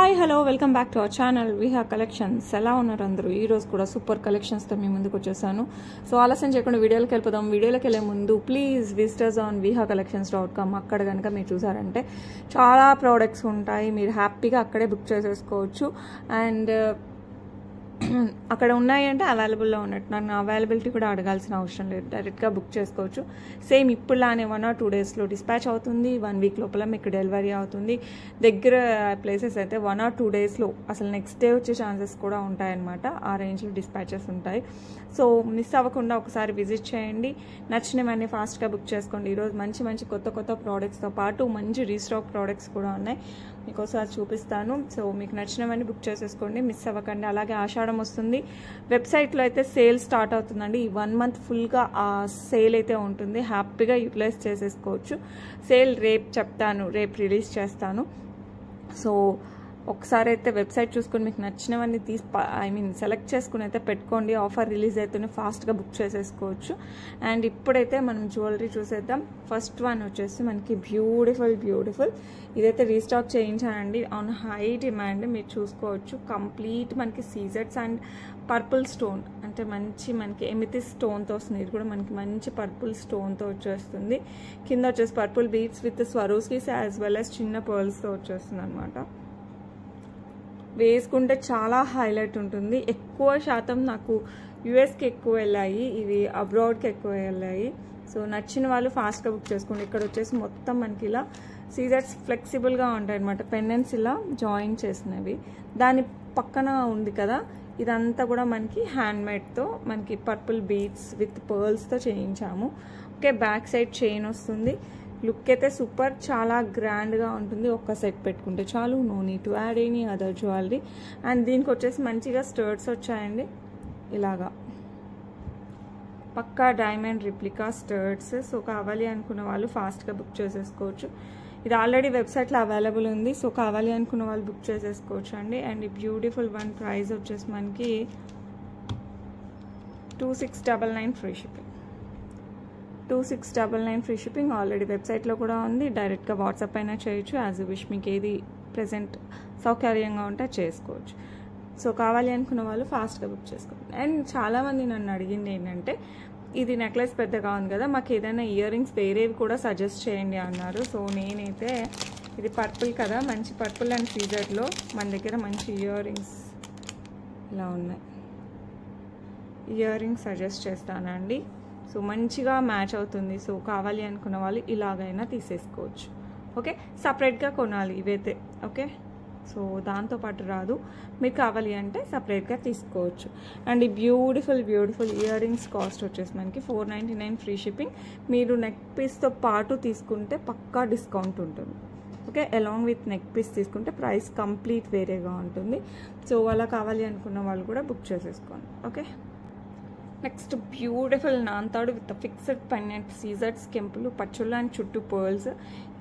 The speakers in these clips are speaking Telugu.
Hi hello welcome back to our channel Viha collections. ఎలా ఉన్నారు అందరూ? ఈరోజు కూడా సూపర్ కలెక్షన్స్తో మీ ముందుకు వచ్చేసాను. సో ఆలస్యం చేయకుండా వీడియోలోకి వెళ్ళిపోదాం. వీడియోలోకి వెళ్ళే ముందు ప్లీజ్ విజిటర్స్ ఆన్ vihacollections.com. అక్కడ కనుక మీరు చూసారంటే చాలా ప్రోడక్ట్స్ ఉంటాయి, మీరు హ్యాపీగా అక్కడే బుక్ చేసేసుకోవచ్చు. అండ్ అక్కడ ఉన్నాయి అంటే అవైలబుల్లో ఉన్నట్టు, నన్ను అవైలబిలిటీ కూడా అడగాల్సిన అవసరం లేదు, డైరెక్ట్గా బుక్ చేసుకోవచ్చు. సేమ్ ఇప్పుడులానే 1 or 2 డేస్లో డిస్పాచ్ అవుతుంది, 1 వీక్ లోపల మీకు డెలివరీ అవుతుంది. దగ్గర ప్లేసెస్ అయితే 1 or 2 డేస్లో అసలు నెక్స్ట్ డే వచ్చే ఛాన్సెస్ కూడా ఉంటాయన్నమాట. ఆ రేంజ్లో డిస్పాచెస్ ఉంటాయి. సో మిస్ అవ్వకుండా ఒకసారి విజిట్ చేయండి, నచ్చినవన్నీ ఫాస్ట్గా బుక్ చేసుకోండి. ఈరోజు మంచి మంచి కొత్త ప్రోడక్ట్స్తో పాటు మంచి రీస్టాక్ ప్రోడక్ట్స్ కూడా ఉన్నాయి, మీకు ఒకసారి చూపిస్తాను. సో మీకు నచ్చినవన్నీ బుక్ చేసేసుకోండి, మిస్ అవ్వకండి. అలాగే ఆషాఢం వస్తుంది, వెబ్సైట్లో అయితే సేల్ స్టార్ట్ అవుతుందండి. ఈ 1 month ఫుల్గా ఆ సేల్ అయితే ఉంటుంది, హ్యాపీగా యూటిలైజ్ చేసేసుకోవచ్చు. సేల్ రేపు చెప్తాను, రేపు రిలీజ్ చేస్తాను. సో ఒకసారి అయితే వెబ్సైట్ చూసుకొని మీకు నచ్చినవన్నీ సెలెక్ట్ చేసుకుని అయితే పెట్టుకోండి. ఆఫర్ రిలీజ్ అయితేనే ఫాస్ట్గా బుక్ చేసేసుకోవచ్చు. అండ్ ఇప్పుడైతే మనం జ్యువెలరీ చూసేద్దాం. ఫస్ట్ వన్ వచ్చేసి మనకి బ్యూటిఫుల్ ఇదైతే రీస్టాక్ చేయించానండి, ఆన్ హై డిమాండ్. మీరు చూసుకోవచ్చు, కంప్లీట్ మనకి సీజెట్స్ అండ్ పర్పుల్ స్టోన్, అంటే మనకి ఎమితిస్ స్టోన్తో వస్తుంది. ఇది కూడా మనకి మంచి పర్పుల్ స్టోన్తో వచ్చేస్తుంది. కింద వచ్చేసి purple beads with Swarovskis as well as చిన్న పర్ల్స్తో వచ్చేస్తుంది అనమాట. వేసుకుంటే చాలా హైలైట్ ఉంటుంది. ఎక్కువ శాతం నాకు యూఎస్కి ఎక్కువ వెళ్ళాయి, ఇవి అబ్రాడ్కి ఎక్కువ వెళ్ళాయి. సో నచ్చిన వాళ్ళు ఫాస్ట్గా బుక్ చేసుకోండి. ఇక్కడ వచ్చేసి మొత్తం మనకి ఇలా సీజర్స్ ఫ్లెక్సిబుల్గా ఉంటాయి అనమాట, పెండెంట్స్ ఇలా జాయిన్ చేసినవి. దాని పక్కన ఉంది కదా, ఇదంతా కూడా మనకి హ్యాండ్మేడ్తో మనకి పర్పుల్ బీడ్స్ విత్ పర్ల్స్తో చేయించాము. ఓకే, బ్యాక్ సైడ్ చైన్ వస్తుంది. లుక్ అయితే సూపర్, చాలా గ్రాండ్గా ఉంటుంది. ఒక్క సెట్ పెట్టుకుంటే చాలు, no need to add any other jewellery. And దీనికి వచ్చేసి మంచిగా స్టర్ట్స్ వచ్చాయండి, ఇలాగా పక్కా డైమండ్ రిప్లికా స్టర్ట్స్. సో కావాలి అనుకున్న వాళ్ళు ఫాస్ట్గా బుక్ చేసేసుకోవచ్చు. ఇది ఆల్రెడీ వెబ్సైట్లో అవైలబుల్ ఉంది, సో కావాలి అనుకున్న వాళ్ళు బుక్ చేసేసుకోవచ్చు అండి. అండ్ ఈ బ్యూటిఫుల్ వన్ ప్రైస్ వచ్చేసి మనకి 2699 free shipping. 2699 free shipping already వెబ్సైట్లో కూడా ఉంది. డైరెక్ట్గా వాట్సాప్ అయినా చేయొచ్చు, యాజ్ యూ విష్. మీకు ఏది ప్రెజెంట్ సౌకర్యంగా ఉంటే చేసుకోవచ్చు. సో కావాలి అనుకున్న వాళ్ళు ఫాస్ట్గా బుక్ చేసుకోండి. అండ్ చాలామంది నన్ను అడిగింది ఏంటంటే, ఇది నెక్లెస్ పెద్దగా ఉంది కదా, మాకు ఏదైనా ఇయర్ రింగ్స్ వేరేవి కూడా సజెస్ట్ చేయండి అన్నారు. సో నేనైతే ఇది పర్పుల్ కదా, మంచి పర్పుల్ అండ్ సీజర్లో మన దగ్గర మంచి ఇయర్ రింగ్స్ ఇలా ఉన్నాయి, ఇయర్ రింగ్స్ సజెస్ట్ చేస్తానండి. సో మంచిగా మ్యాచ్ అవుతుంది. సో కావాలి అనుకున్న వాళ్ళు ఇలాగైనా తీసేసుకోవచ్చు. ఓకే, సపరేట్గా కొనాలి ఇవైతే. ఓకే, సో దాంతోపాటు రాదు, మీకు కావాలి అంటే సపరేట్గా తీసుకోవచ్చు. అండ్ ఈ బ్యూటిఫుల్ ఇయర్ రింగ్స్ కాస్ట్ వచ్చేసి మనకి 499 ఫ్రీ షిప్పింగ్. మీరు నెక్ పీస్తో పాటు తీసుకుంటే పక్కా డిస్కౌంట్ ఉంటుంది. Okay, along with neck piece తీసుకుంటే ప్రైస్ కంప్లీట్ వేరేగా ఉంటుంది. సో అలా కావాలి అనుకున్న వాళ్ళు కూడా బుక్ చేసేసుకోండి. ఓకే, నెక్స్ట్ బ్యూటిఫుల్ నాంతాడు విత్ ఫిక్స్డ్ పెండెంట్ సీజర్స్ కెంపులు పచ్చులు అండ్ చుట్టూ పర్ల్స్.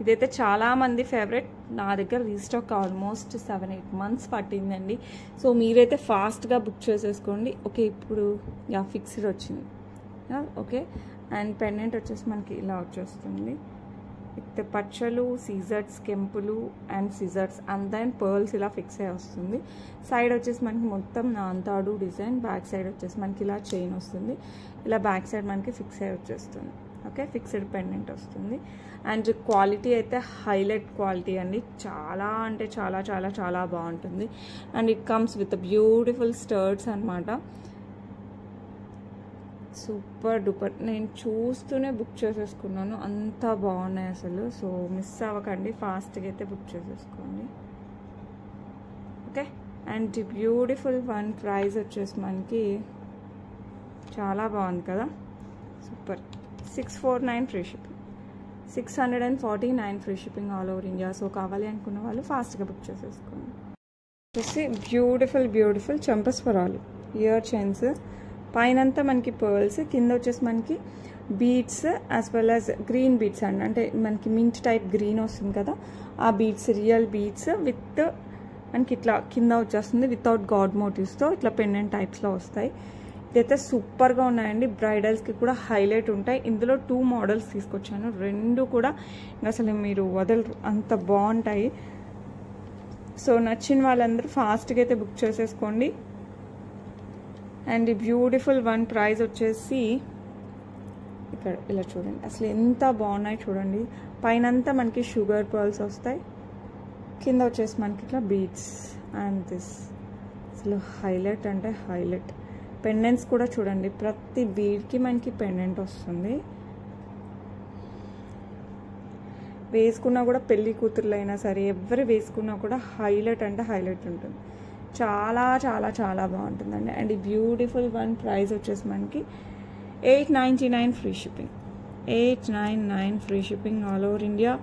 ఇదైతే చాలామంది ఫేవరెట్, నా దగ్గర రీస్టాక్ ఆల్మోస్ట్ 7-8 months పట్టిందండి. సో మీరైతే ఫాస్ట్గా బుక్ చేసేసుకోండి. ఓకే, ఇప్పుడు ఫిక్స్డ్ వచ్చింది. ఓకే, అండ్ పెండెంట్ వచ్చేసి మనకి ఇలా వచ్చేస్తుంది విత్ పచ్చలు, సీజర్స్ కెంపులు అండ్ సీజర్స్ అండ్ దెన్ పర్ల్స్ ఇలా ఫిక్స్ అయ్యి వస్తుంది. సైడ్ వచ్చేసి మనకి మొత్తం నాంతాడు డిజైన్, బ్యాక్ సైడ్ వచ్చేసి మనకి ఇలా చైన్ వస్తుంది, ఇలా బ్యాక్ సైడ్ మనకి ఫిక్స్ అయ్యి వచ్చేస్తుంది. ఓకే, ఫిక్స్డ్ పెండెంట్ వస్తుంది. అండ్ క్వాలిటీ అయితే హైలైట్ క్వాలిటీ అండి, చాలా అంటే చాలా బాగుంటుంది. And it comes with beautiful studs అనమాట. సూపర్ డూపర్, నేను చూస్తూనే బుక్ చేసేసుకున్నాను, అంత బాగున్నాయి అసలు. సో మిస్ అవ్వకండి, ఫాస్ట్గా అయితే బుక్ చేసేసుకోండి. Okay, and beautiful one price వచ్చేసి మనకి చాలా బాగుంది కదా, super. 649 free shipping, 649 free shipping all over India. So కావాలి అనుకున్న వాళ్ళు ఫాస్ట్గా బుక్ చేసేసుకోండి. వచ్చేసి బ్యూటిఫుల్ చంపస్వరాలు ఇయర్ చైన్స్, పైనంతా మనకి పర్ల్స్, కింద వచ్చేసి మనకి beads as well as green beads అండి, అంటే మనకి మింట్ టైప్ గ్రీన్ వస్తుంది కదా, ఆ బీడ్స్ రియల్ బీడ్స్ విత్ మనకి ఇట్లా కింద వచ్చేస్తుంది వితౌట్ గాడ్ మోటివ్స్తో ఇట్లా పెండెంట్ టైప్స్లో వస్తాయి. ఇదైతే సూపర్గా ఉన్నాయండి, బ్రైడల్స్కి కూడా హైలైట్ ఉంటాయి. ఇందులో 2 మోడల్స్ తీసుకొచ్చాను, 2 కూడా అసలు మీరు వదలరు, అంత బాగుంటాయి. సో నచ్చిన వాళ్ళందరూ ఫాస్ట్గా అయితే బుక్ చేసేసుకోండి. అండ్ ఈ బ్యూటిఫుల్ వన్ ప్రైస్ వచ్చేసి ఇక్కడ ఇలా చూడండి, అసలు ఎంత బాగున్నాయి చూడండి. పైనంతా మనకి షుగర్ పర్ల్స్ వస్తాయి, కింద వచ్చేసి మనకి ఇట్లా బీడ్స్ అండ్ దిస్ అసలు హైలైట్ అంటే హైలైట్. పెండెంట్స్ కూడా చూడండి, ప్రతి బీడ్కి మనకి పెండెంట్ వస్తుంది. వేసుకున్నా కూడా పెళ్లి కూతుర్లు అయినా సరే ఎవరు వేసుకున్నా కూడా హైలైట్ అంటే హైలైట్ ఉంటుంది. చాలా చాలా చాలా బాగుంటుందండి. అండ్ ఈ బ్యూటిఫుల్ వన్ ప్రైస్ వచ్చేసి మనకి 899 free shipping. 899 free shipping all over India.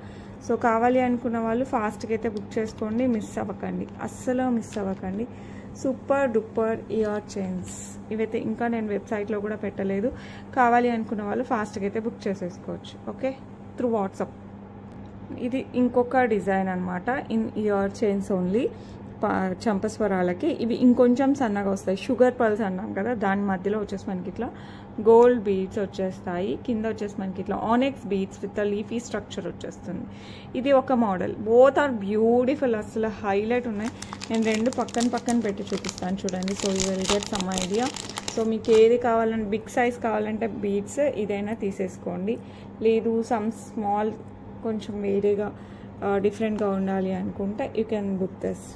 So కావాలి అనుకున్న వాళ్ళు ఫాస్ట్గా అయితే బుక్ చేసుకోండి, మిస్ అవ్వకండి, అస్సలు మిస్ అవ్వకండి. సూపర్ డూపర్ ఇయర్ చైన్స్ ఇవైతే ఇంకా నేను వెబ్సైట్లో కూడా పెట్టలేదు. కావాలి అనుకున్న వాళ్ళు ఫాస్ట్గా అయితే బుక్ చేసేసుకోవచ్చు. Okay, through WhatsApp. ఇది ఇంకొక డిజైన్ అనమాట, ఇన్ ఇయర్ చైన్స్ ఓన్లీ చంపస్వరాలకి. ఇవి ఇంకొంచెం సన్నగా వస్తాయి, షుగర్ పర్ల్స్ అన్నాం కదా, దాని మధ్యలో వచ్చేసి మనకి ఇట్లా గోల్డ్ బీడ్స్ వచ్చేస్తాయి. కింద వచ్చేసి మనకి ఇట్లా ఆనెక్స్ బీడ్స్ విత్ లీఫీ స్ట్రక్చర్ వచ్చేస్తుంది. ఇది ఒక మోడల్. బోత్ ఆర్ బ్యూటిఫుల్, అసలు హైలైట్ ఉన్నాయి. నేను రెండు పక్కన పక్కన పెట్టి చూపిస్తాను చూడండి. So you will get some idea. So మీకు ఏది కావాలంటే బిగ్ సైజ్ కావాలంటే బీడ్స్ ఇదైనా తీసేసుకోండి, లేదు సమ్ స్మాల్ కొంచెం వేరేగా డిఫరెంట్గా ఉండాలి అనుకుంటే you can book this.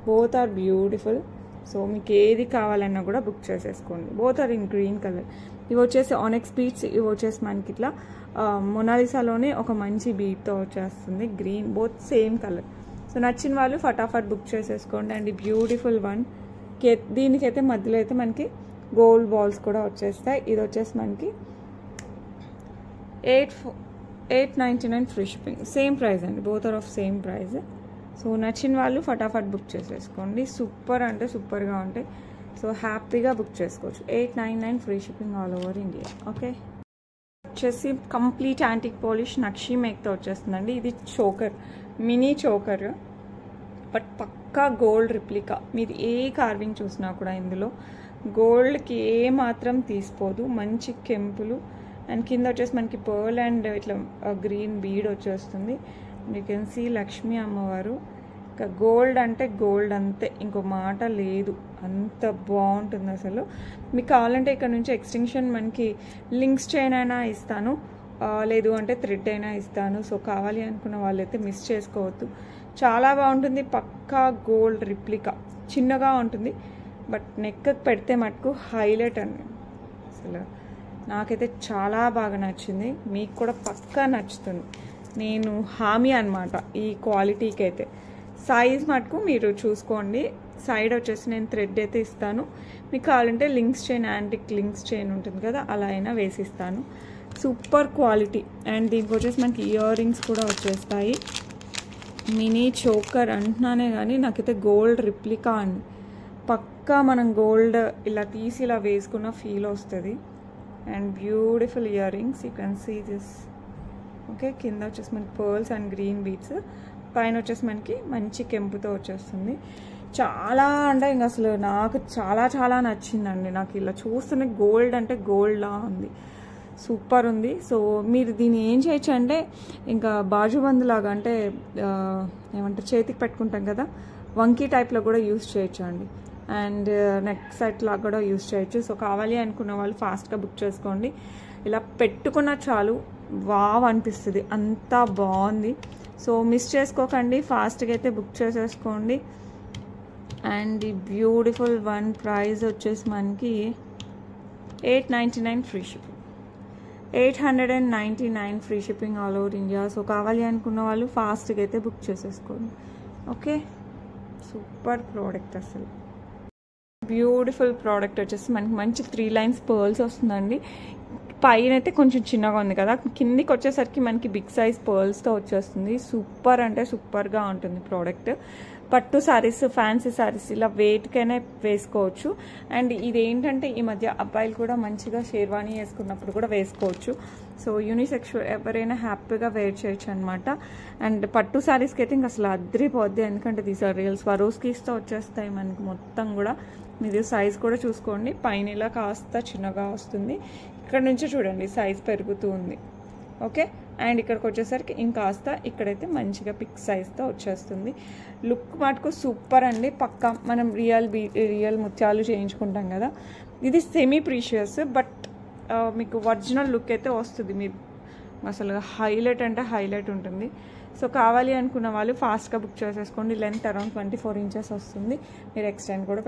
Both are beautiful. So మీకు ఏది కావాలన్నా కూడా బుక్ చేసేసుకోండి. Both are in green colour. ఇవి వచ్చేసి ఆనెక్స్ బీడ్స్, ఇవి వచ్చేసి మనకి ఇట్లా మొనాలిసాలోనే ఒక మంచి బీడ్తో వచ్చేస్తుంది green, both same colour. So నచ్చిన వాళ్ళు ఫటాఫట్ బుక్ చేసేసుకోండి. అండ్ ఈ బ్యూటిఫుల్ వన్ దీనికైతే మధ్యలో అయితే మనకి గోల్డ్ బాల్స్ కూడా వచ్చేస్తాయి. ఇది వచ్చేసి మనకి 899 ఫ్రీ షిప్పింగ్. సేమ్ ప్రైస్ అండి, both are of same price. So నచ్చిన వాళ్ళు ఫటాఫట్ బుక్ చేసేసుకోండి. సూపర్ అంటే సూపర్గా ఉంటాయి. సో హ్యాపీగా బుక్ చేసుకోవచ్చు. 899 free shipping all over India. Okay, వచ్చేసి కంప్లీట్ యాంటిక్ పాలిష్ నక్షీ మేక్తో వచ్చేస్తుందండి. ఇది చోకర్, మినీ చోకర్, బట్ పక్కా గోల్డ్ రిప్లికా. మీరు ఏ కార్వింగ్ చూసినా కూడా ఇందులో గోల్డ్కి ఏ మాత్రం తీసిపోదు. మంచి కెంపులు అండ్ కింద వచ్చేసి మనకి పర్ల్ అండ్ ఇట్లా గ్రీన్ బీడ్ వచ్చేస్తుంది. యూ కెన్ సీ లక్ష్మీ అమ్మవారు. ఇంకా గోల్డ్ అంటే గోల్డ్ అంతే, ఇంకో మాట లేదు, అంత బాగుంటుంది అసలు. మీకు కావాలంటే ఇక్కడ నుంచి ఎక్స్టెన్షన్ మనకి లింక్స్ చైన్ అయినా ఇస్తాను, లేదు అంటే థ్రెడ్ అయినా ఇస్తాను. సో కావాలి అనుకున్న వాళ్ళైతే మిస్ చేసుకోవద్దు. చాలా బాగుంటుంది, పక్కా గోల్డ్ రిప్లికా. చిన్నగా ఉంటుంది బట్ నెక్కి పెడితే మటుకు హైలైట్ అండి. అసలు నాకైతే చాలా బాగా నచ్చింది, మీకు కూడా పక్కా నచ్చుతుంది, నేను హామీ అనమాట ఈ క్వాలిటీకి అయితే. సైజ్ మటుకు మీరు చూసుకోండి. సైడ్ వచ్చేసి నేను థ్రెడ్ అయితే ఇస్తాను, మీకు కావాలంటే links chain, antique links chain ఉంటుంది కదా, అలా అయినా వేసిస్తాను. Super quality. అండ్ దీనికి వచ్చేసి మనకి ఇయర్ రింగ్స్ కూడా వచ్చేస్తాయి. మినీ చోకర్ అంటున్నానే కానీ నాకైతే గోల్డ్ రిప్లికా అండి. పక్కా మనం గోల్డ్ ఇలా తీసి ఇలా వేసుకున్న ఫీల్ వస్తుంది. And beautiful earrings, you can see this. Okay, కింద వచ్చేసి మనకి పర్ల్స్ అండ్ గ్రీన్ బీడ్స్, పైన వచ్చేసి మనకి మంచి కెంపుతో వచ్చేస్తుంది. చాలా అంటే ఇంకా అసలు నాకు చాలా చాలా నచ్చిందండి. నాకు ఇలా చూస్తూనే గోల్డ్ అంటే గోల్డ్లా ఉంది, సూపర్ ఉంది. సో మీరు దీన్ని ఏం చేయొచ్చు అంటే ఇంకా బాజుబంద్ లాగా, అంటే ఏమంటారు చేతికి పెట్టుకుంటాం కదా, వంకీ టైప్లో కూడా యూస్ చేయొచ్చు అండి. అండ్ నెక్ సెట్ లాగా కూడా యూస్ చేయొచ్చు. సో కావాలి అనుకున్న వాళ్ళు ఫాస్ట్గా బుక్ చేసుకోండి. ఇలా పెట్టుకున్న చాలు వావ్ అనిపిస్తుంది, అంతా బాగుంది. సో మిస్ చేసుకోకండి, ఫాస్ట్గా అయితే బుక్ చేసేసుకోండి. అండ్ ఈ బ్యూటిఫుల్ వన్ ప్రైస్ వచ్చేసి మనకి 899 free shipping. 899 free shipping all over India. So కావాలి అనుకున్న వాళ్ళు ఫాస్ట్గా అయితే బుక్ చేసేసుకోండి. ఓకే, సూపర్ ప్రోడక్ట్ అసలు. బ్యూటిఫుల్ ప్రోడక్ట్ వచ్చేసి మనకి మంచి 3 లైన్స్ పర్ల్స్ వస్తుందండి. పైన అయితే కొంచెం చిన్నగా ఉంది కదా, కిందికి వచ్చేసరికి మనకి బిగ్ సైజ్ పర్ల్స్తో వచ్చేస్తుంది. సూపర్ అంటే సూపర్గా ఉంటుంది ప్రోడక్ట్. పట్టు శారీస్, ఫ్యాన్సీ శారీస్ ఇలా వెయిట్కైనా వేసుకోవచ్చు. అండ్ ఇదేంటంటే ఈ మధ్య అబ్బాయిలు కూడా మంచిగా షేర్వాణి వేసుకున్నప్పుడు కూడా వేసుకోవచ్చు. సో యూనిసెక్స్ ఎవరైనా హ్యాపీగా వేర్ చేయొచ్చు అనమాట. అండ్ పట్టు శారీస్కి అయితే ఇంకా అసలు అద్రిపోద్ది, ఎందుకంటే దీస్ ఆర్ రియల్ స్వరోస్కీస్తో వచ్చేస్తాయి మనకి మొత్తం కూడా. మీరు సైజ్ కూడా చూసుకోండి, పైన ఇలా కాస్త చిన్నగా వస్తుంది, ఇక్కడ నుంచి చూడండి సైజ్ పెరుగుతూ ఉంది. ఓకే, అండ్ ఇక్కడికి వచ్చేసరికి ఇంకాస్త ఇక్కడైతే మంచిగా పిక్ సైజ్తో వచ్చేస్తుంది. లుక్ మటుకు సూపర్ అండి. పక్కా మనం రియల్ ముత్యాలు చేయించుకుంటాం కదా, ఇది సెమీ ప్రీషియస్ బట్ మీకు ఒరిజినల్ లుక్ అయితే వస్తుంది. మీరు అసలు హైలైట్ అంటే హైలైట్ ఉంటుంది. సో కావాలి అనుకున్న వాళ్ళు ఫాస్ట్గా బుక్ చేసేసుకోండి. లెంత్ అరౌండ్ 24 ఇంచెస్ వస్తుంది. మీరు ఎక్స్టెండ్ కూడా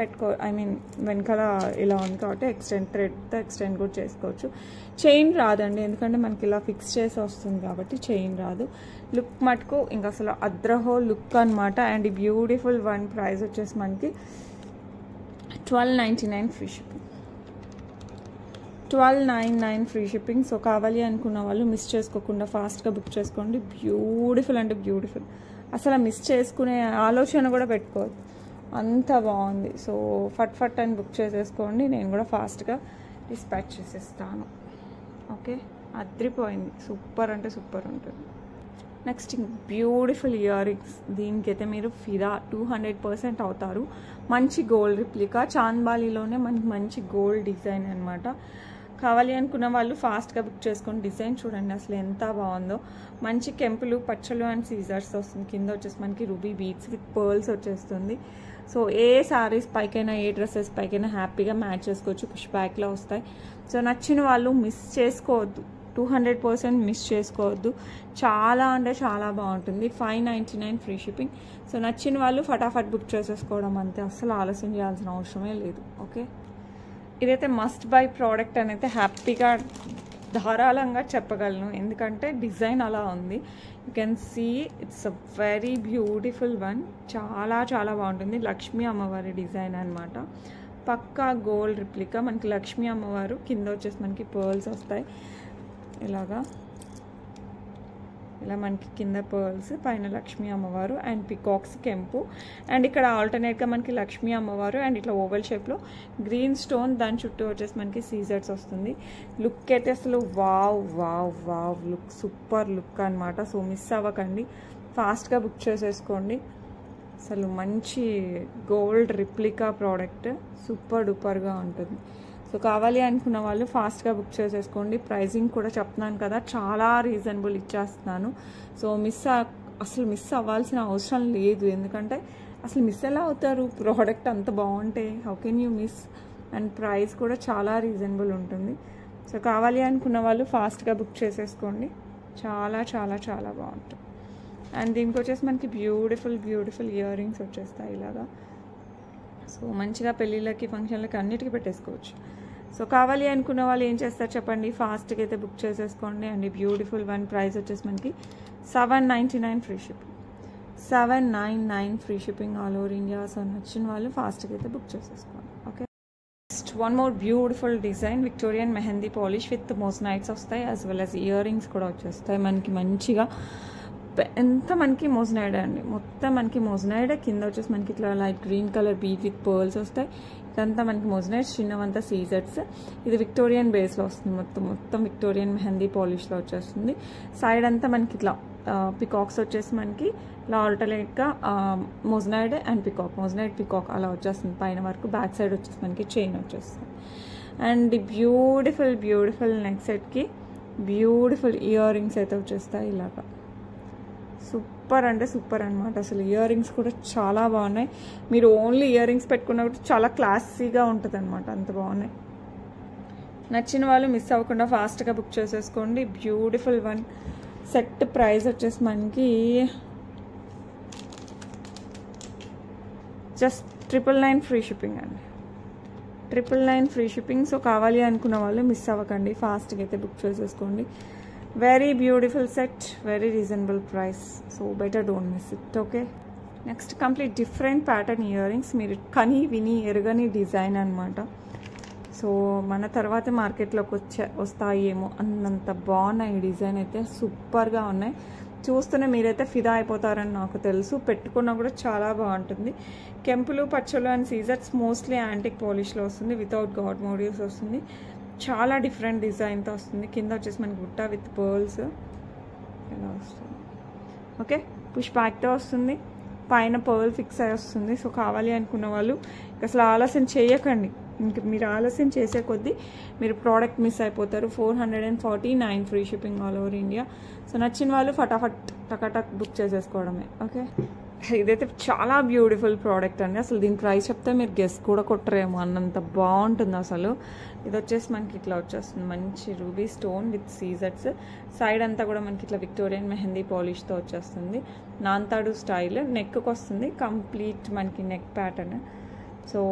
వెనకాల ఇలా ఉంది కాబట్టి థ్రెడ్తో ఎక్స్టెండ్ కూడా చేసుకోవచ్చు. చైన్ రాదండి, ఎందుకంటే మనకి ఇలా ఫిక్స్ చేసి వస్తుంది కాబట్టి చైన్ రాదు. లుక్ మటుకు ఇంకా అసలు అద్రహో లుక్ అనమాట. అండ్ ఈ బ్యూటిఫుల్ వన్ ప్రైస్ వచ్చేసి మనకి 1299 free shipping. 1299 free shipping. So కావాలి అనుకున్న వాళ్ళు మిస్ చేసుకోకుండా ఫాస్ట్గా బుక్ చేసుకోండి. బ్యూటిఫుల్ అంటే బ్యూటిఫుల్, అసలు మిస్ చేసుకునే ఆలోచన కూడా పెట్టుకోవద్దు, అంత బాగుంది. సో ఫట్ అని బుక్ చేసేసుకోండి. నేను కూడా ఫాస్ట్గా డిస్పాచ్ చేసేస్తాను. ఓకే, అద్రిపోయింది, సూపర్ అంటే సూపర్ ఉంటుంది. Next beautiful ear rings. దీనికైతే మీరు ఫిదా 200% అవుతారు. మంచి గోల్డ్ రిప్లికా, చాంద్బాలిలోనే మనకి మంచి గోల్డ్ డిజైన్ అనమాట. కావాలి అనుకున్న వాళ్ళు ఫాస్ట్గా బుక్ చేసుకొని డిజైన్ చూడండి అసలు ఎంత బాగుందో. మంచి కెంపులు, పచ్చలు అండ్ సీజర్స్ వస్తుంది. కింద వచ్చేసి మనకి రూబీ బీడ్స్ విత్ పర్ల్స్ వచ్చేస్తుంది. సో ఏ శారీస్ పైకైనా ఏ డ్రెస్సెస్ పైకైనా హ్యాపీగా మ్యాచ్ చేసుకోవచ్చు. పుష్ బ్యాక్లో వస్తాయి. సో నచ్చిన వాళ్ళు మిస్ చేసుకోవద్దు, 200% మిస్ చేసుకోవద్దు. చాలా అంటే చాలా బాగుంటుంది. 599 ఫ్రీ షిప్పింగ్. సో నచ్చిన వాళ్ళు ఫటాఫట్ బుక్ చేసేసుకోవడం అంతే, అస్సలు ఆలస్యం చేయాల్సిన అవసరమే లేదు. ఓకే, ఇదైతే మస్ట్ బై ప్రోడక్ట్ అని అయితే హ్యాపీగా ధారాళంగా చెప్పగలను, ఎందుకంటే డిజైన్ అలా ఉంది. You can see it's a very beautiful one. చాలా చాలా బాగుంటుంది. లక్ష్మీ అమ్మవారి డిజైన్ అనమాట. పక్కా గోల్డ్ రిప్లికా. మనకి లక్ష్మీ అమ్మవారు, కింద వచ్చేసి మనకి పర్ల్స్ వస్తాయి ఇలాగా. ఇలా మనకి కింద పర్ల్స్, పైన లక్ష్మీ అమ్మవారు అండ్ పికాక్స్ కెంపు. అండ్ ఇక్కడ ఆల్టర్నేట్గా మనకి లక్ష్మీ అమ్మవారు అండ్ ఇట్లా ఓవెల్ షేప్లో గ్రీన్ స్టోన్, దాని చుట్టూ వచ్చేసి మనకి సీజర్స్ వస్తుంది. లుక్ అయితే అసలు wow wow wow look, super look అనమాట. సో మిస్ అవ్వకండి, ఫాస్ట్గా బుక్ చేసేసుకోండి. అసలు మంచి గోల్డ్ రిప్లికా ప్రోడక్ట్, సూపర్ డూపర్గా ఉంటుంది. సో కావాలి అనుకున్న వాళ్ళు ఫాస్ట్గా బుక్ చేసేసుకోండి. ప్రైజింగ్ కూడా చెప్తున్నాను కదా, చాలా రీజనబుల్ ఇచ్చేస్తున్నాను. సో అసలు మిస్ అవ్వాల్సిన అవసరం లేదు, ఎందుకంటే అసలు మిస్ ఎలా అవుతారు, ప్రోడక్ట్ అంత బాగుంటే how can you miss. And price కూడా చాలా రీజనబుల్ ఉంటుంది. సో కావాలి అనుకున్న వాళ్ళు ఫాస్ట్గా బుక్ చేసేసుకోండి. చాలా చాలా చాలా బాగుంటుంది. అండ్ దీనికి వచ్చేసి మనకి బ్యూటిఫుల్ బ్యూటిఫుల్ ఇయర్ రింగ్స్ వచ్చేస్తాయి ఇలాగా. సో మంచిగా పెళ్ళిళ్ళకి, ఫంక్షన్లకి అన్నిటికీ పెట్టేసుకోవచ్చు. సో కావాలి అనుకున్న వాళ్ళు ఏం చేస్తారు చెప్పండి, ఫాస్ట్గా అయితే బుక్ చేసేసుకోండి. అండ్ ఈ బ్యూటిఫుల్ వన్ ప్రైస్ వచ్చేసి మనకి 799 free shipping. 799 free shipping all over India. So నచ్చిన వాళ్ళు ఫాస్ట్గా అయితే బుక్ చేసేసుకోండి. Okay, next one more beautiful design. Victorian mehndi polish with moissanites వస్తాయి, as well as earrings కూడా వచ్చేస్తాయి మనకి మంచిగా. ఎంత మనకి మోజనైడ్ అండి, మొత్తం మనకి మోజనైడ్. కింద వచ్చేసి మనకి ఇట్లా light green colour beat with pearls వస్తాయి. ఇదంతా మనకి మోజనైడ్, చిన్నవంతా సీజర్స్. ఇది విక్టోరియన్ బేస్లో వస్తుంది, మొత్తం విక్టోరియన్ మెహందీ పాలిష్లో వచ్చేస్తుంది. సైడ్ అంతా మనకి ఇట్లా పికాక్స్ వచ్చేసి మనకి ఇలా ఆల్టర్నేట్గా మోజనైడ్ అండ్ మోజనైడ్ పికాక్ అలా వచ్చేస్తుంది పైన వరకు. బ్యాక్ సైడ్ వచ్చేసి మనకి చైన్ వచ్చేస్తుంది. అండ్ బ్యూటిఫుల్ బ్యూటిఫుల్ నెక్ సెట్కి బ్యూటిఫుల్ ఇయర్ రింగ్స్ అయితే వచ్చేస్తాయి ఇలాగా. సూపర్ అంటే సూపర్ అనమాట. అసలు ఇయర్ రింగ్స్ కూడా చాలా బాగున్నాయి. మీరు ఓన్లీ ఇయర్ రింగ్స్ పెట్టుకున్నా కూడా చాలా క్లాసీగా ఉంటుంది అనమాట, అంత బాగున్నాయి. నచ్చిన వాళ్ళు మిస్ అవ్వకుండా ఫాస్ట్గా బుక్ చేసేసుకోండి. బ్యూటిఫుల్ వన్ సెట్ ప్రైస్ వచ్చేసి మనకి జస్ట్ 999 ఫ్రీ షిప్పింగ్ అండి. 999 ఫ్రీ షిప్పింగ్. సో కావాలి అనుకున్న వాళ్ళు మిస్ అవ్వకండి, ఫాస్ట్గా అయితే బుక్ చేసేసుకోండి. Very beautiful set, very reasonable price. So better don't miss it. Okay, next complete different pattern ear rings. మీరు కని విని ఎరగని డిజైన్ అనమాట. సో మన తర్వాత మార్కెట్లోకి వస్తాయేమో అన్నంత బాగున్నాయి. ఈ డిజైన్ అయితే సూపర్గా ఉన్నాయి. చూస్తూనే మీరైతే ఫిదా అయిపోతారని నాకు తెలుసు. పెట్టుకున్నా కూడా చాలా బాగుంటుంది. కెంపులు, పచ్చలు అండ్ సీజర్స్ మోస్ట్లీ యాంటిక్ పాలిష్లో వస్తుంది. వితౌట్ గాడ్ మోటివ్స్ వస్తుంది. చాలా డిఫరెంట్ డిజైన్తో వస్తుంది. కింద వచ్చేసి మనకి గుట్ట విత్ పర్ల్స్ ఇలా వస్తుంది. ఓకే, పుష్ బ్యాక్తో వస్తుంది. పైన పర్ల్ ఫిక్స్ అయి వస్తుంది. సో కావాలి అనుకున్న వాళ్ళు అసలు ఆలస్యం చేయకండి, ఇంక మీరు ఆలస్యం చేసే కొద్దీ మీరు ప్రోడక్ట్ మిస్ అయిపోతారు. 449 free shipping all over India. So నచ్చిన వాళ్ళు ఫటాఫట్ టకాటక్ బుక్ చేసేసుకోవడమే. ఓకే, ఇదైతే చాలా బ్యూటిఫుల్ ప్రోడక్ట్ అండి. అసలు దీని ప్రైస్ చెప్తే మీరు గెస్ కూడా కొట్టరేమో అన్నంత బాగుంటుంది అసలు. ఇది వచ్చేసి మనకి ఇట్లా వచ్చేస్తుంది, మంచి రూబీ స్టోన్ విత్ సీజర్స్. సైడ్ అంతా కూడా మనకి ఇట్లా విక్టోరియన్ మెహందీ పాలిష్తో వచ్చేస్తుంది. నాంతాడు స్టైల్ నెక్కి వస్తుంది, కంప్లీట్ మనకి నెక్ ప్యాటర్న్. సో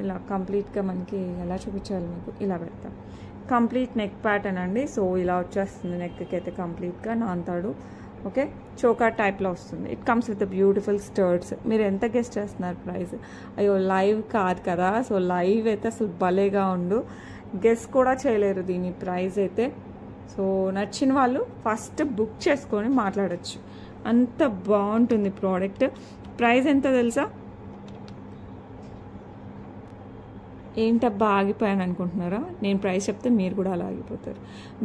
ఇలా కంప్లీట్గా మనకి ఎలా చూపించాలి మీకు, ఇలా పెడతాం. కంప్లీట్ నెక్ ప్యాటర్న్ అండి. సో ఇలా వచ్చేస్తుంది నెక్కి అయితే కంప్లీట్గా నాంతాడు. ఓకే, చోకర్ టైప్లో వస్తుంది. It comes with beautiful స్టర్ట్స్. మీరు ఎంత గెస్ట్ చేస్తున్నారు ప్రైస్? అయ్యో లైవ్ కాదు కదా, సో లైవ్ అయితే అసలు భలేగా ఉండు, గెస్ కూడా చేయలేరు దీని ప్రైస్ అయితే. సో నచ్చిన వాళ్ళు ఫస్ట్ బుక్ చేసుకొని మాట్లాడచ్చు, అంత బాగుంటుంది ప్రోడక్ట్. ప్రైస్ ఎంత తెలుసా? ఏంటబ్బా ఆగిపోయాను అనుకుంటున్నారా? నేను ప్రైస్ చెప్తే మీరు కూడా అలా ఆగిపోతారు.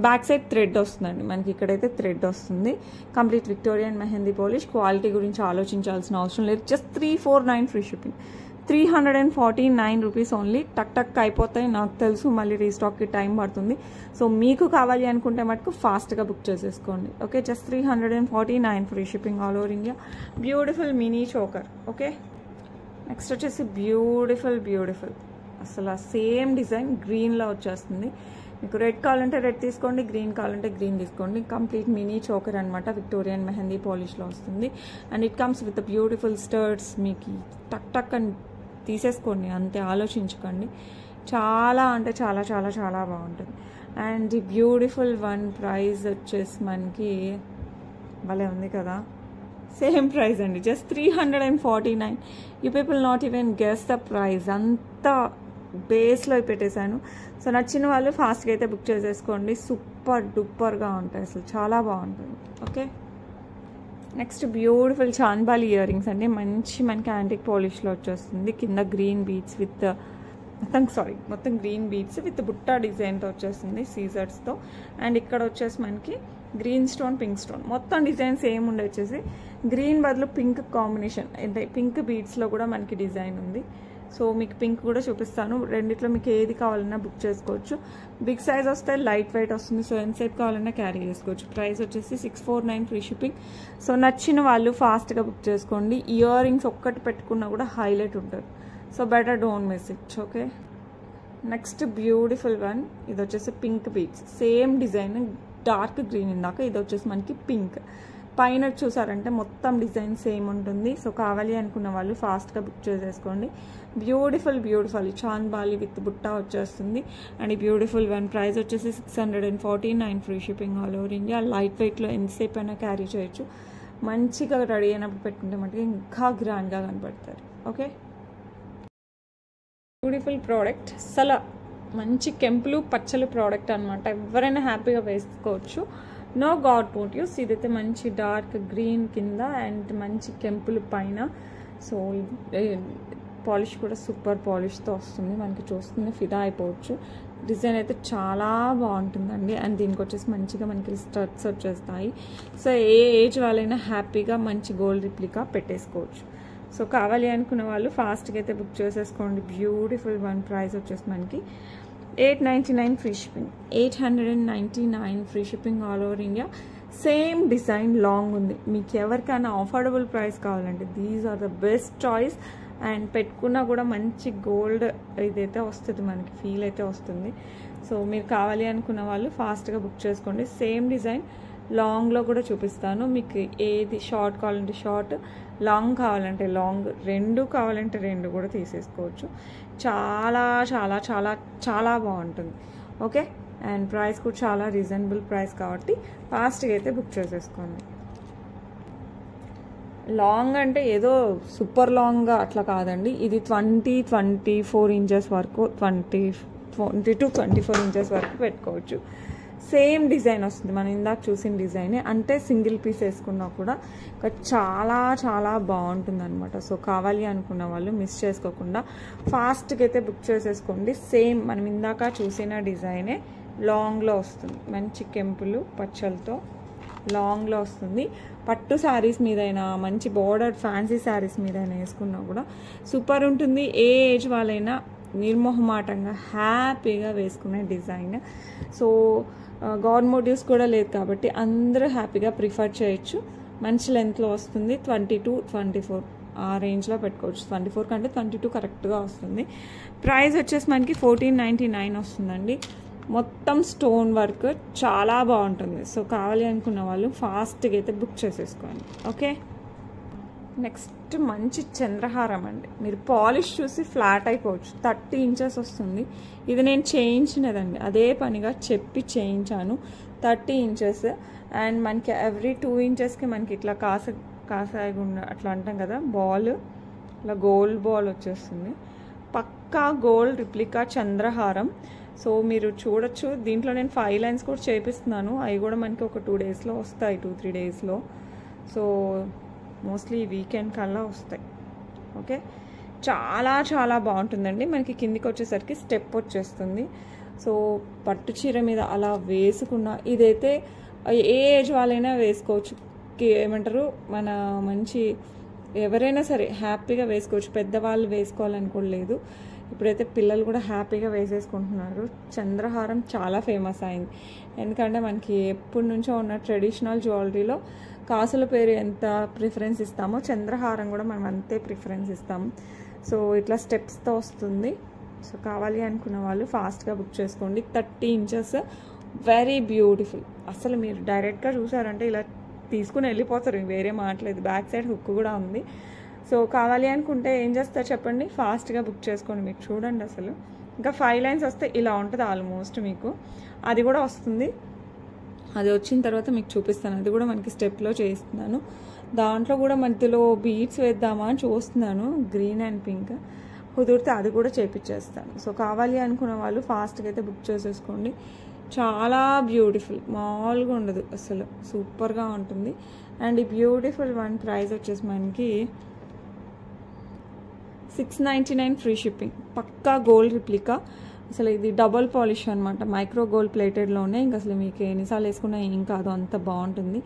బ్యాక్ సైడ్ థ్రెడ్ వస్తుందండి మనకి, ఇక్కడైతే థ్రెడ్ వస్తుంది. Complete Victorian mehndi polish. Quality గురించి ఆలోచించాల్సిన అవసరం లేదు. Just 349 free shipping, 349 rupees only. టక్ టక్ అయిపోతాయి నాకు తెలుసు, మళ్ళీ రీస్టాక్కి టైం పడుతుంది. సో మీకు కావాలి అనుకుంటే మటుకు ఫాస్ట్గా బుక్ చేసేసుకోండి. Okay, just 349 free shipping all over India. Beautiful mini choker. Okay, next వచ్చేసి బ్యూటిఫుల్ అసలు సేమ్ డిజైన్ గ్రీన్లో వచ్చేస్తుంది. మీకు రెడ్ కావాలంటే రెడ్ తీసుకోండి, గ్రీన్ కావాలంటే గ్రీన్ తీసుకోండి. కంప్లీట్ మినీ చోకర్ అనమాట, విక్టోరియన్ మెహందీ పాలిష్లో వస్తుంది. And it comes with beautiful studs. మీకు టక్ టక్ అని తీసేసుకోండి, అంతే, ఆలోచించుకోండి. చాలా అంటే చాలా చాలా చాలా బాగుంటుంది. అండ్ ఈ బ్యూటిఫుల్ వన్ ప్రైస్ వచ్చేసి మనకి భలే ఉంది కదా, సేమ్ ప్రైస్ అండి, just 349. You people not even guess the price, అంతా బేస్లో పెట్టేశాను. సో నచ్చిన వాళ్ళు ఫాస్ట్గా అయితే బుక్ చేసేసుకోండి. సూపర్ డూపర్గా ఉంటాయి, అసలు చాలా బాగుంటుంది. Okay, next beautiful chandbali ear rings అండి. మంచి మనకి యాంటిక్ పాలిష్లో వచ్చేస్తుంది. కింద గ్రీన్ బీడ్స్ విత్ మొత్తం గ్రీన్ బీడ్స్ విత్ బుట్టా డిజైన్తో వచ్చేస్తుంది సీజర్స్తో. అండ్ ఇక్కడ వచ్చేసి మనకి గ్రీన్ స్టోన్, పింక్ స్టోన్, మొత్తం డిజైన్ సేమ్ ఉండి వచ్చేసి గ్రీన్ బదులు పింక్ కాంబినేషన్, అంటే పింక్ బీడ్స్లో కూడా మనకి డిజైన్ ఉంది. సో మీకు పింక్ కూడా చూపిస్తాను. రెండిట్లో మీకు ఏది కావాలన్నా బుక్ చేసుకోవచ్చు. బిగ్ సైజ్ వస్తే లైట్ వెయిట్ వస్తుంది. సో ఎంతసేపు కావాలన్నా క్యారీ చేసుకోవచ్చు. ప్రైస్ వచ్చేసి 649 ఫ్రీ షిప్పింగ్. సో నచ్చిన వాళ్ళు ఫాస్ట్గా బుక్ చేసుకోండి. ఇయర్ రింగ్స్ ఒక్కటి పెట్టుకున్నా కూడా హైలైట్ ఉంటుంది. So better don't miss it. Okay, next beautiful one. ఇది వచ్చేసి pink beads, same design, dark green ఇందాక, ఇది వచ్చేసి మనకి పింక్. పైన చూసారంటే మొత్తం డిజైన్ సేమ్ ఉంటుంది. సో కావాలి అనుకున్న వాళ్ళు ఫాస్ట్గా బుక్ చేసేసుకోండి. బ్యూటిఫుల్ చాన్బాలి విత్ బుట్టా వచ్చేస్తుంది. అండ్ ఈ బ్యూటిఫుల్ వన్ ప్రైస్ వచ్చేసి 649 free shipping all over India. Light వెయిట్లో ఎంతసేపు అయినా క్యారీ చేయొచ్చు. మంచిగా రెడీ అయినప్పుడు పెట్టుకుంటే మనకి ఇంకా గ్రాండ్గా కనపడతారు. ఓకే, బ్యూటిఫుల్ ప్రోడక్ట్, అసలు మంచి కెంపులు పచ్చలు ప్రోడక్ట్ అనమాట. ఎవరైనా హ్యాపీగా వేసుకోవచ్చు. No god don't use. ఇదైతే మంచి డార్క్ గ్రీన్ కింద అండ్ మంచి కెంపులు పైన. సో పాలిష్ కూడా సూపర్ పాలిష్తో వస్తుంది. మనకి చూస్తుంది ఫిదా అయిపోవచ్చు. డిజైన్ అయితే చాలా బాగుంటుందండి. అండ్ దీనికి వచ్చేసి మంచిగా మనకి స్టడ్స్ వచ్చేస్తాయి. సో ఏ ఏజ్ వాళ్ళైనా హ్యాపీగా మంచి గోల్డ్ రిప్లికా పెట్టేసుకోవచ్చు. సో కావాలి అనుకున్న వాళ్ళు ఫాస్ట్గా అయితే బుక్ చేసేసుకోండి. బ్యూటిఫుల్ వన్ ప్రైస్ వచ్చేసి మనకి 899 free shipping, 899 free shipping all over India. Same design long ఉంది. మీకు ఎవరికైనా అఫోర్డబుల్ ప్రైస్ కావాలంటే these are the best choice. And పెట్టుకున్నా కూడా మంచి గోల్డ్ ఇదైతే వస్తుంది, మనకి ఫీల్ అయితే వస్తుంది. సో మీరు కావాలి అనుకున్న వాళ్ళు ఫాస్ట్గా బుక్ చేసుకోండి. సేమ్ డిజైన్ లాంగ్లో కూడా చూపిస్తాను. మీకు ఏది షార్ట్ కావాలంటే షార్ట్, లాంగ్ కావాలంటే లాంగ్, రెండు కావాలంటే రెండు కూడా తీసేసుకోవచ్చు. చాలా చాలా చాలా చాలా బాగుంటుంది. ఓకే, అండ్ ప్రైస్ కూడా చాలా రీజనబుల్ ప్రైస్ కాబట్టి ఫాస్ట్గా అయితే బుక్ చేసేసుకోండి. లాంగ్ అంటే ఏదో సూపర్ లాంగ్గా అట్లా కాదండి. ఇది 24 ఇంచెస్ వరకు, 20 to 24 ఇంచెస్ వరకు పెట్టుకోవచ్చు. సేమ్ డిజైన్ వస్తుంది, మనం ఇందాక చూసిన డిజైనే, అంటే సింగిల్ పీస్ వేసుకున్నా కూడా చాలా చాలా బాగుంటుంది అనమాట. సో కావాలి అనుకున్న వాళ్ళు మిస్ చేసుకోకుండా ఫాస్ట్గా అయితే బుక్ చేసేసుకోండి. సేమ్ మనం ఇందాక చూసిన డిజైనే లాంగ్లో వస్తుంది. మంచి కెంపులు పచ్చలతో లాంగ్లో వస్తుంది. పట్టు శారీస్ మీదైనా, మంచి బోర్డర్ ఫ్యాన్సీ శారీస్ మీదైనా వేసుకున్నా కూడా సూపర్ ఉంటుంది. ఏ ఏజ్ వాళ్ళైనా నిర్మోహమాటంగా హ్యాపీగా వేసుకునే డిజైన్. సో గాడ్ మోటివ్స్ కూడా లేదు కాబట్టి అందరూ హ్యాపీగా ప్రిఫర్ చేయొచ్చు. మంచి లెంత్లో వస్తుంది. 22-24 ఆ రేంజ్లో పెట్టుకోవచ్చు. 24 కంటే 22 కరెక్ట్గా వస్తుంది. ప్రైస్ వచ్చేసి మనకి 1499 వస్తుందండి. మొత్తం స్టోన్ వర్క్ చాలా బాగుంటుంది. సో కావాలి అనుకున్న వాళ్ళు ఫాస్ట్గా అయితే బుక్ చేసేసుకోండి. ఓకే, నెక్స్ట్ మంచి చంద్రహారం అండి. మీరు పాలిష్ చూసి ఫ్లాట్ అయిపోవచ్చు. 30 ఇంచెస్ వస్తుంది. ఇది నేను చేయించినదండి, అదే పనిగా చెప్పి చేయించాను. 30 ఇంచెస్ అండ్ మనకి ఎవ్రీ 2 ఇంచెస్కి మనకి ఇట్లా కాసాయకుండా అట్లా అంటాం కదా, బాల్ ఇలా గోల్డ్ బాల్ వచ్చేస్తుంది. పక్కా గోల్డ్ రిప్లికా చంద్రహారం. సో మీరు చూడొచ్చు. దీంట్లో నేను 5 లైన్స్ కూడా చేపిస్తున్నాను. అవి కూడా మనకి ఒక 2 డేస్లో వస్తాయి, 2-3 డేస్లో. సో మోస్ట్లీ వీకెండ్ కల్లా వస్తాయి. ఓకే, చాలా చాలా బాగుంటుందండి. మనకి కిందికి వచ్చేసరికి స్టెప్ వచ్చేస్తుంది. సో పట్టు చీర మీద అలా వేసుకున్న ఇదైతే ఏ ఏజ్ వాళ్ళైనా వేసుకోవచ్చు. ఏమంటారు, మన మంచి ఎవరైనా సరే హ్యాపీగా వేసుకోవచ్చు. పెద్దవాళ్ళు వేసుకోవాలని కూడా లేదు. ఇప్పుడైతే పిల్లలు కూడా హ్యాపీగా వేసేసుకుంటున్నారు. చంద్రహారం చాలా ఫేమస్ అయింది. ఎందుకంటే మనకి ఎప్పటి నుంచో ఉన్న ట్రెడిషనల్ జ్యువెలరీలో కాసుల పేరు ఎంత ప్రిఫరెన్స్ ఇస్తామో చంద్రహారం కూడా మనం అంతే ప్రిఫరెన్స్ ఇస్తాము. సో ఇట్లా స్టెప్స్తో వస్తుంది. సో కావాలి అనుకున్న వాళ్ళు ఫాస్ట్గా బుక్ చేసుకోండి. 30 ఇంచెస్, వెరీ బ్యూటిఫుల్. అసలు మీరు డైరెక్ట్గా చూసారంటే ఇలా తీసుకుని వెళ్ళిపోతారు, వేరే మాట్లేదు. బ్యాక్ సైడ్ హుక్ కూడా ఉంది. సో కావాలి అనుకుంటే ఏం చేస్తారు చెప్పండి, ఫాస్ట్గా బుక్ చేసుకోండి. మీకు చూడండి, అసలు ఇంకా 5 లైన్స్ వస్తే ఇలా ఉంటుంది ఆల్మోస్ట్. మీకు అది కూడా వస్తుంది. అది వచ్చిన తర్వాత మీకు చూపిస్తాను. అది కూడా మనకి స్టెప్లో చేస్తున్నాను. దాంట్లో కూడా మధ్యలో బీడ్స్ వేద్దామా అని చూస్తున్నాను, గ్రీన్ అండ్ పింక్. కుదిరితే అది కూడా చేపించేస్తాను. సో కావాలి అనుకున్న వాళ్ళు ఫాస్ట్గా అయితే బుక్ చేసేసుకోండి. చాలా బ్యూటిఫుల్, మామూలుగా ఉండదు, అసలు సూపర్గా ఉంటుంది. అండ్ ఈ బ్యూటిఫుల్ వన్ ప్రైస్ వచ్చేసి మనకి 699 ఫ్రీ షిప్పింగ్. పక్కా గోల్డ్ రిప్లికా. అసలు ఇది డబల్ పాలిష్ అనమాట, మైక్రో గోల్డ్ ప్లేటెడ్లోనే. ఇంకా అసలు మీకు ఎన్నిసార్లు వేసుకున్నా ఏం కాదు, అంత బాగుంటుంది.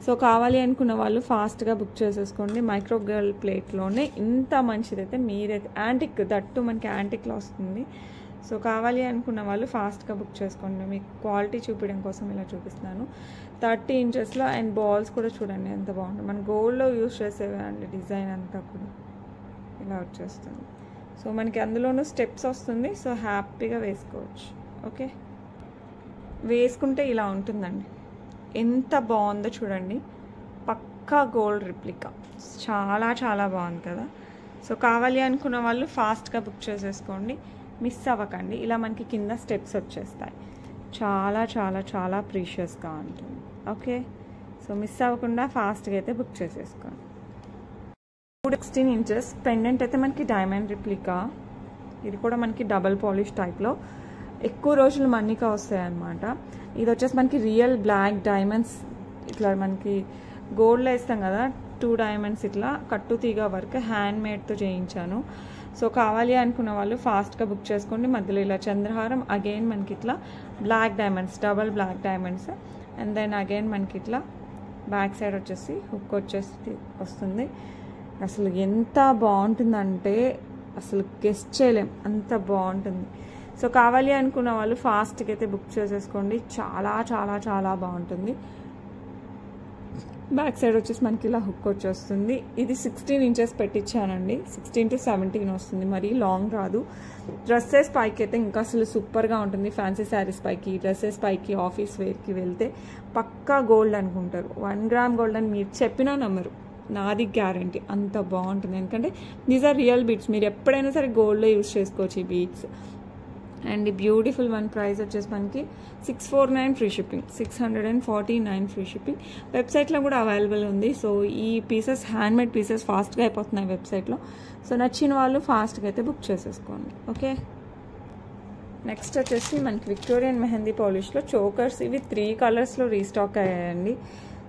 సో కావాలి అనుకున్న వాళ్ళు ఫాస్ట్గా బుక్ చేసేసుకోండి. మైక్రో గోల్డ్ ప్లేట్లోనే ఇంత మంచిదైతే మీరైతే యాంటిక్, దట్టు మనకి యాంటిక్లో వస్తుంది. సో కావాలి అనుకున్న వాళ్ళు ఫాస్ట్గా బుక్ చేసుకోండి. మీకు క్వాలిటీ చూపించడం కోసం ఇలా చూపిస్తున్నాను. 30 ఇంచెస్లో అండ్ బాల్స్ కూడా చూడండి ఎంత బాగుంటుంది. మన గోల్డ్లో యూజ్ చేసేవే అండి. డిజైన్ అంతా కూడా ఇలా వచ్చేస్తుంది. సో మనకి అందులోనూ స్టెప్స్ వస్తుంది. సో హ్యాపీగా వేసుకోవచ్చు. ఓకే, వేసుకుంటే ఇలా ఉంటుందండి. ఎంత బాగుందో చూడండి. పక్కా గోల్డ్ రిప్లికా, చాలా చాలా బాగుంది కదా. సో కావాలి అనుకున్న వాళ్ళు ఫాస్ట్గా బుక్ చేసేసుకోండి. మిస్ అవ్వకండి. ఇలా మనకి కింద స్టెప్స్ వచ్చేస్తాయి. చాలా చాలా చాలా ప్రీషియస్గా ఉంటుంది. ఓకే, సో మిస్ అవ్వకుండా ఫాస్ట్గా అయితే బుక్ చేసేసుకోండి. 16 ఇంచెస్ పెండెంట్ అయితే మనకి డైమండ్ రిప్లికా. ఇది కూడా మనకి డబల్ పాలిష్ టైప్లో ఎక్కువ రోజులు మన్నిక వస్తాయి అన్నమాట. ఇది వచ్చేసి మనకి రియల్ బ్లాక్ డైమండ్స్. ఇట్లా మనకి గోల్డ్లో వేస్తాం కదా, 2 డైమండ్స్ ఇట్లా కట్టు తీగ వర్క్ హ్యాండ్ మేడ్తో చేయించాను. సో కావాలి అనుకున్న వాళ్ళు ఫాస్ట్గా బుక్ చేసుకోండి. మధ్యలో ఇలా చంద్రహారం, అగైన్ మనకి ఇట్లా black diamonds, double black diamonds. And then again మనకి ఇట్లా బ్యాక్ సైడ్ వచ్చేసి హుక్ వచ్చేసి వస్తుంది. అసలు ఎంత బాగుంటుందంటే అసలు గెస్ట్ చేయలేం, అంత బాగుంటుంది. సో కావాలి అనుకున్న వాళ్ళు ఫాస్ట్గా అయితే బుక్ చేసేసుకోండి. చాలా చాలా చాలా బాగుంటుంది. బ్యాక్ సైడ్ వచ్చేసి మనకి ఇలా హుక్ వచ్చేస్తుంది. ఇది 16 ఇంచెస్ పెట్టించానండి. 16 to 17 వస్తుంది, మరీ లాంగ్ రాదు. డ్రెస్సెస్ పైకి అయితే ఇంకా అసలు సూపర్గా ఉంటుంది. ఫ్యాన్సీ శారీస్ పైకి, డ్రెస్సెస్ పైకి, ఆఫీస్ వేర్కి వెళ్తే పక్కా గోల్డ్ అనుకుంటారు. 1 గ్రామ్ గోల్డ్ అని మీరు చెప్పినా నమ్మరు, నాది గ్యారంటీ. అంత బాగుంటుంది. ఎందుకంటే దీస్ ఆర్ రియల్ బీడ్స్. మీరు ఎప్పుడైనా సరే గోల్డ్లో యూస్ చేసుకోవచ్చు ఈ బీడ్స్. అండ్ ఈ బ్యూటిఫుల్ వన్ ప్రైస్ వచ్చేసి మనకి 649 ఫ్రీ షిప్పింగ్, 649 ఫ్రీ షిప్పింగ్. వెబ్సైట్లో కూడా అవైలబుల్ ఉంది. సో ఈ పీసెస్ హ్యాండ్మేడ్ పీసెస్ ఫాస్ట్గా అయిపోతున్నాయి వెబ్సైట్లో. సో నచ్చిన వాళ్ళు ఫాస్ట్గా అయితే బుక్ చేసేసుకోండి. ఓకే, నెక్స్ట్ వచ్చేసి మనకి విక్టోరియన్ మెహందీ పాలిష్లో చోకర్స్. ఇవి 3 కలర్స్లో రీస్టాక్ అయ్యాయండి.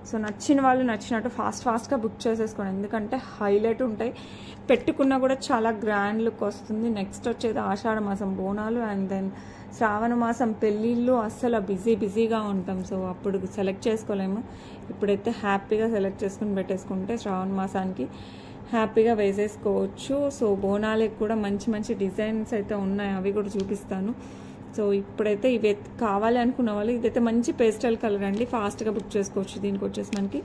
సో నచ్చిన వాళ్ళు నచ్చినట్టు ఫాస్ట్గా బుక్ చేసేసుకోండి. ఎందుకంటే హైలైట్ ఉంటాయి, పెట్టుకున్నా కూడా చాలా గ్రాండ్ లుక్ వస్తుంది. నెక్స్ట్ వచ్చేది ఆషాఢ మాసం బోనాలు, అండ్ దెన్ శ్రావణ మాసం పెళ్ళిళ్ళు. అస్సలు బిజీగా ఉంటాం. సో అప్పుడు సెలెక్ట్ చేసుకోలేము. ఇప్పుడైతే హ్యాపీగా సెలెక్ట్ చేసుకుని పెట్టేసుకుంటే శ్రావణ మాసానికి హ్యాపీగా వేసేసుకోవచ్చు. సో బోనాలకి కూడా మంచి మంచి డిజైన్స్ అయితే ఉన్నాయి, అవి కూడా చూపిస్తాను. సో ఇప్పుడైతే ఇవి కావాలి అనుకున్న వాళ్ళు, ఇదైతే మంచి పేస్టల్ కలర్ అండి, ఫాస్ట్గా బుక్ చేసుకోవచ్చు. దీనికి వచ్చేసి మనకి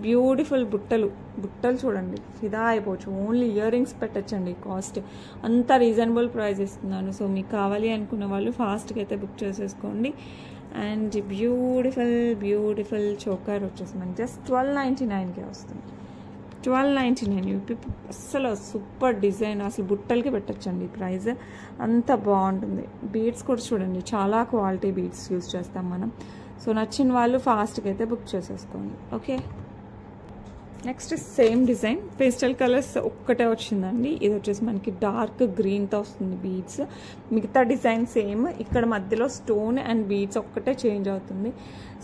బ్యూటిఫుల్ బుట్టలు చూడండి, ఫిదా అయిపోవచ్చు. ఓన్లీ ఇయర్ రింగ్స్ పెట్టచ్చండి, కాస్ట్ అంత రీజనబుల్ ప్రైస్ ఇస్తున్నాను. సో మీకు కావాలి అనుకున్న వాళ్ళు ఫాస్ట్గా అయితే బుక్ చేసేసుకోండి. అండ్ బ్యూటిఫుల్ చోకర్ వచ్చేసి మనకి జస్ట్ 1299కే వస్తుంది. 1299 అస్సలు సూపర్ డిజైన్, అసలు బుట్టలకి పెట్టచ్చండి ప్రైస్, అంత బాగుంటుంది. బీడ్స్ కూడా చూడండి, చాలా క్వాలిటీ బీడ్స్ యూజ్ చేస్తాం మనం. సో నచ్చిన వాళ్ళు ఫాస్ట్గా అయితే బుక్ చేసేసుకోండి. Okay, next same design, pastel colours ఒక్కటే వచ్చిందండి. ఇది వచ్చేసి మనకి డార్క్ గ్రీన్తో వస్తుంది బీడ్స్, మిగతా డిజైన్ సేమ్, ఇక్కడ మధ్యలో స్టోన్ అండ్ బీడ్స్ ఒక్కటే చేంజ్ అవుతుంది.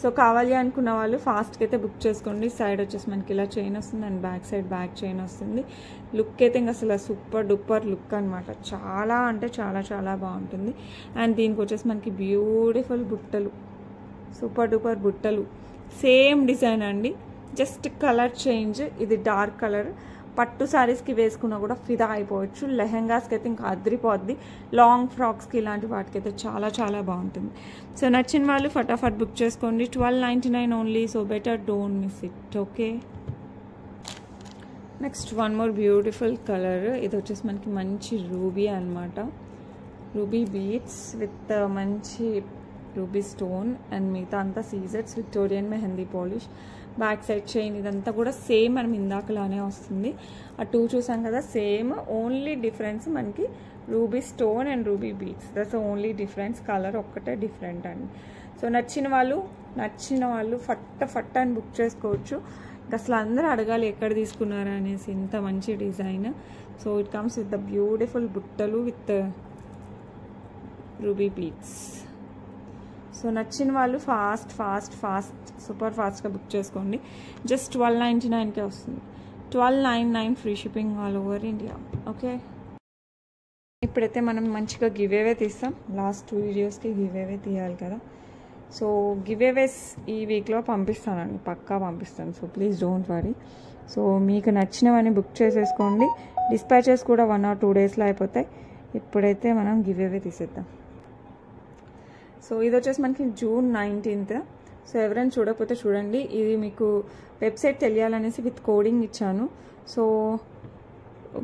సో కావాలి అనుకున్న వాళ్ళు ఫాస్ట్గా అయితే బుక్ చేసుకోండి. సైడ్ వచ్చేసి మనకి ఇలా చైన్ వస్తుంది and back side back chain వస్తుంది. లుక్ అయితే ఇంకా అసలు సూపర్ డూపర్ లుక్ అనమాట, చాలా అంటే చాలా బాగుంటుంది. అండ్ దీనికి వచ్చేసి మనకి బ్యూటిఫుల్ బుట్టలు, సూపర్ డూపర్ బుట్టలు, సేమ్ డిజైన్ అండి, జస్ట్ కలర్ చేంజ్. ఇది డార్క్ కలర్, పట్టు శారీస్కి వేసుకున్నా కూడా ఫిదా అయిపోవచ్చు. లెహెంగాస్కి అయితే ఇంకా అదిరిపోద్ది, లాంగ్ ఫ్రాక్స్కి ఇలాంటి వాటికి అయితే చాలా బాగుంటుంది. సో నచ్చిన వాళ్ళు ఫటాఫట్ బుక్ చేసుకోండి. 1299 only, so better don't miss it. Okay, next one more beautiful colour, ఇది వచ్చేసి మనకి మంచి రూబీ అనమాట, రూబీ బీడ్స్ విత్ మంచి రూబీ స్టోన్ అండ్ మిగతా అంతా సీజెట్స్, Victorian mehndi polish, back side chain, ఇదంతా కూడా సేమ్ మనం ఇందాకలానే వస్తుంది. ఆ టూ చూసాం కదా సేమ్, ఓన్లీ డిఫరెన్స్ మనకి ruby stone and ruby beads, that's only difference, colour ఒక్కటే డిఫరెంట్ అండి. సో నచ్చిన వాళ్ళు ఫట్ అని బుక్ చేసుకోవచ్చు. అసలు అందరూ అడగాలి ఎక్కడ తీసుకున్నారా అనేసి, ఇంత మంచి design. So it comes with the beautiful బుట్టలు విత్ రూబీ బీడ్స్. సో నచ్చిన వాళ్ళు ఫాస్ట్ సూపర్ ఫాస్ట్గా బుక్ చేసుకోండి. జస్ట్ 1299కే వస్తుంది, 1299 free shipping all over India. Okay, ఇప్పుడైతే మనం మంచిగా గివ్ అవే తీస్తాం. లాస్ట్ 2 వీడియోస్కి గివ్ అవే తీయాలి కదా. సో గివ్ అవేస్ ఈ వీక్లో పంపిస్తానండి, పక్కా పంపిస్తాను. So please don't worry. So మీకు నచ్చినవన్నీ బుక్ చేసేసుకోండి. డిస్పాచెస్ కూడా 1 or 2 డేస్లో అయిపోతాయి. ఇప్పుడైతే మనం గివ్ అవే తీసేద్దాం. సో ఇది వచ్చేసి మనకి June 19th. సో ఎవరైనా చూడకపోతే చూడండి, ఇది మీకు వెబ్సైట్ తెలియాలనేసి విత్ కోడింగ్ ఇచ్చాను. సో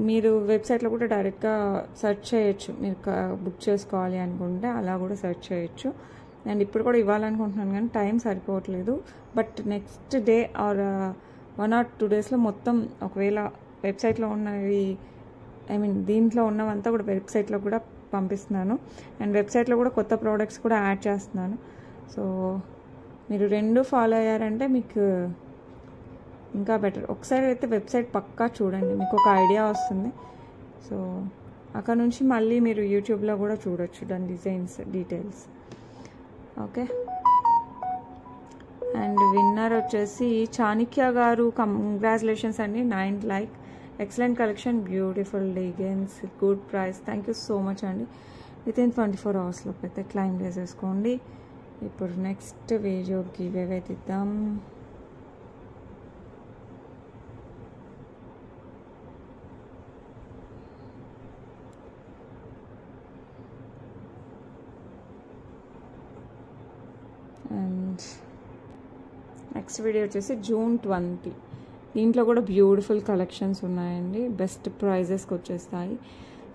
మీరు వెబ్సైట్లో కూడా డైరెక్ట్గా సెర్చ్ చేయొచ్చు, మీరు బుక్ చేసుకోవాలి అనుకుంటే అలా కూడా సెర్చ్ చేయొచ్చు. అండ్ ఇప్పుడు కూడా ఇవ్వాలనుకుంటున్నాను కానీ టైం సరిపోవట్లేదు. But next day or 1 or 2 డేస్లో మొత్తం, ఒకవేళ వెబ్సైట్లో ఉన్నవి దీంట్లో ఉన్నవంతా కూడా వెబ్సైట్లో కూడా పంపిస్తున్నాను. అండ్ వెబ్సైట్లో కూడా కొత్త ప్రోడక్ట్స్ కూడా యాడ్ చేస్తున్నాను. సో మీరు 2 ఫాలో అయ్యారంటే మీకు ఇంకా బెటర్. ఒకసారి అయితే వెబ్సైట్ పక్కా చూడండి, మీకు ఒక ఐడియా వస్తుంది. సో అక్కడ నుంచి మళ్ళీ మీరు యూట్యూబ్లో కూడా చూడొచ్చు దాని designs details. Okay, and winner వచ్చేసి చాణిక్య గారు, కంగ్రాచులేషన్స్ అండి, 9 like, excellent collection, beautiful designs, good price, thank you so much అండి. వితిన్ 24 అవర్స్లో అయితే క్లైమ్ చేసేసుకోండి. ఇప్పుడు నెక్స్ట్ వీడియో గివ్ అవే తీద్దాం. అండ్ నెక్స్ట్ వీడియో వచ్చేసి June 20. దీంట్లో కూడా బ్యూటిఫుల్ కలెక్షన్స్ ఉన్నాయండి, బెస్ట్ ప్రైజెస్కి వచ్చేస్తాయి.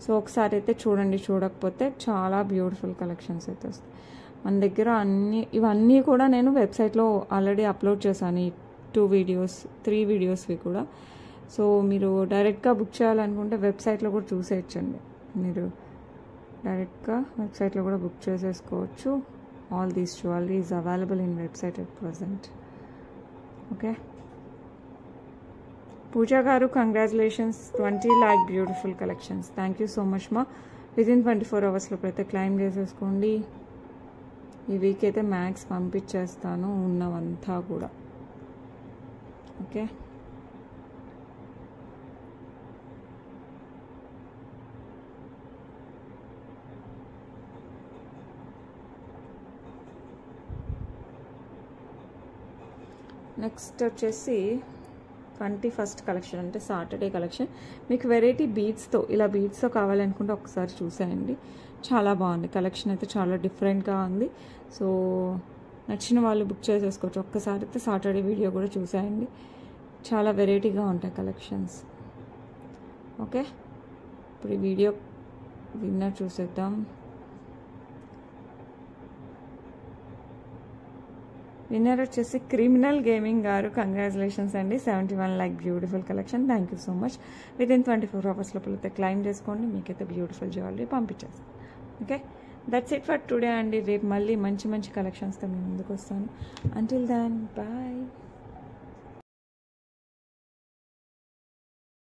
సో ఒకసారి అయితే చూడండి, చూడకపోతే చాలా బ్యూటిఫుల్ కలెక్షన్స్ అయితే వస్తాయి మన దగ్గర. ఇవన్నీ కూడా నేను వెబ్సైట్లో ఆల్రెడీ అప్లోడ్ చేశాను, ఈ 3 వీడియోస్వి కూడా. సో మీరు డైరెక్ట్గా బుక్ చేయాలనుకుంటే వెబ్సైట్లో కూడా చూసేయచ్చండి, మీరు డైరెక్ట్గా వెబ్సైట్లో కూడా బుక్ చేసేసుకోవచ్చు. All these jewellery is available in website at present. Okay, Pooja garu congratulations, 20 lakh beautiful collections, thank you so much మా. వితిన్ 24 అవర్స్లో అయితే క్లైమ్ చేసేసుకోండి. ఈ వీక్ అయితే మ్యాక్స్ పంపించేస్తాను ఉన్నవంతా కూడా. ఓకే, నెక్స్ట్ వచ్చేసి 21st కలెక్షన్ అంటే సాటర్డే కలెక్షన్. మీకు వెరైటీ బీడ్స్తో ఇలా బీడ్స్తో కావాలనుకుంటే ఒకసారి చూసేయండి. చాలా బాగుంది కలెక్షన్ అయితే, చాలా డిఫరెంట్గా ఉంది. సో నచ్చిన వాళ్ళు బుక్ చేసేసుకోవచ్చు. ఒక్కసారి అయితే సాటర్డే వీడియో కూడా చూసేయండి. చాలా వెరైటీగా ఉంటాయి కలెక్షన్స్. ఓకే, ఇప్పుడు ఈ వీడియో విన్నర్ చూసేద్దాం. విన్నర్ వచ్చేసి క్రిమినల్ గేమింగ్ గారు. కంగ్రాచులేషన్స్ అండి, 71 like beautiful collection. Thank you so much. Within 24 hours లోపల అయితే క్లైమ్ చేసుకోండి, మీకైతే బ్యూటిఫుల్ జ్యువెలరీ పంపించేస్తాను. Okay, that's it for today అండి. రేపు మళ్ళీ మంచి మంచి కలెక్షన్స్తో మీ ముందుకు వస్తాను. Until then bye.